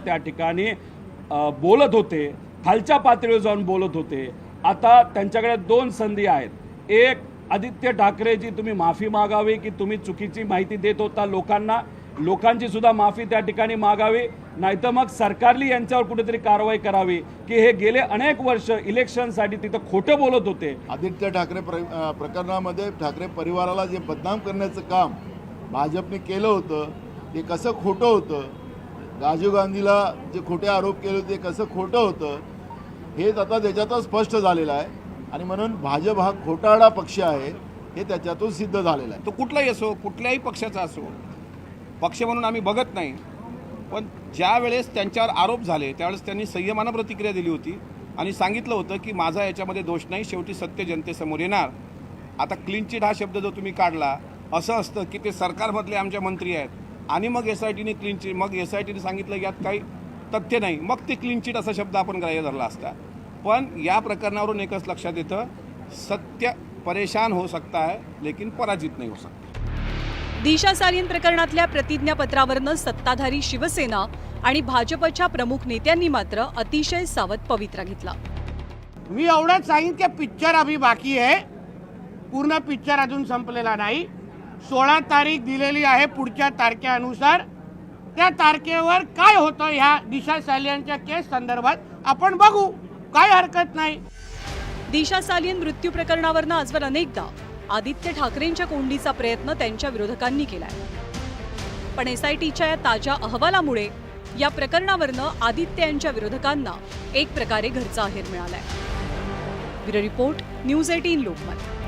त्या ठिकाणी बोलत होते, खालच्या पातळीवर जाऊन बोलत होते। आता त्यांच्याकडे दोन संधी आहेत। एक, आदित्य ठाकरेजी तुम्ही माफी मागावी की तुम्ही चुकीची माहिती देत होता लोकांना, लोकांची सुद्धा माफी त्या ठिकाणी मागावी, नाहीतर मग सरकारने यांच्यावर कुठेतरी कारवाई करावी की हे गेले अनेक वर्ष इलेक्शनसाठी तिथं खोटं बोलत होते। आदित्य ठाकरे प्रकरणामध्ये ठाकरे परिवाराला जे बदनाम करण्याचं काम भाजपने केलं होतं ते कसं खोटं होतं, राजीव गांधीला जे खोटे आरोप केले होते कसं खोटं होतं हे आता त्याच्यातच स्पष्ट झालेलं आहे। आणि म्हणून भाजप हा खोटारडा पक्ष आहे हे त्याच्यातून सिद्ध झालेलं आहे। तो कुठलाही असो, कुठल्याही पक्षाचा असो, पक्ष म्हणून आम्ही बघत नाही, पण ज्या वेळेस त्यांच्यावर आरोप झाले त्यावेळेस त्यांनी संयमानं प्रतिक्रिया दिली होती आणि सांगितलं होतं की माझा याच्यामध्ये दोष नाही, शेवटी सत्य जनतेसमोर येणार। आता क्लीन चिट हा शब्द जो तुम्ही काढला, असं असतं की ते सरकारमधले आमचे मंत्री आहेत आणि मग SITने क्लीन चिट, मग SITने सांगितलं यात काही तथ्य नाही, मग ते क्लीन चिट असा शब्द आपण ग्राह्य धरला असता। पण या प्रकरणावरून एकच लक्षात येतं, सत्य परेशान हो सकता है लेकिन पराजित नहीं हो सकता। दिशा सालीन प्रकरणातल्या प्रतिज्ञापत्रावरनं सत्ताधारी शिवसेना आणि भाजपच्या प्रमुख नेत्यांनी मात्र अतिशय सावध पवित्रा घेतला। मी एवढंच सांगेन की पिक्चर अभी बाकी आहे, पूर्ण पिक्चर अजून संपलेला नाही। 16 तारीख दिलेली आहे, पुढच्या तारखेनुसार त्या तारखेवर काय होतं ह्या दिशा सालियनच्या केस संदर्भात आपण बघू, काय हरकत नाही। दिशा सालीन मृत्यू प्रकरणावरनं आजवर अनेकदा आदित्य ठाकरेंच्या कोंडीचा प्रयत्न त्यांच्या विरोधकांनी केलाय, पण SITच्या या ताज्या अहवालामुळे या प्रकरणावरनं आदित्य यांच्या विरोधकांना एक प्रकारे घरचा अहेर मिळालाय। Bureau report, news 18 Lokmat.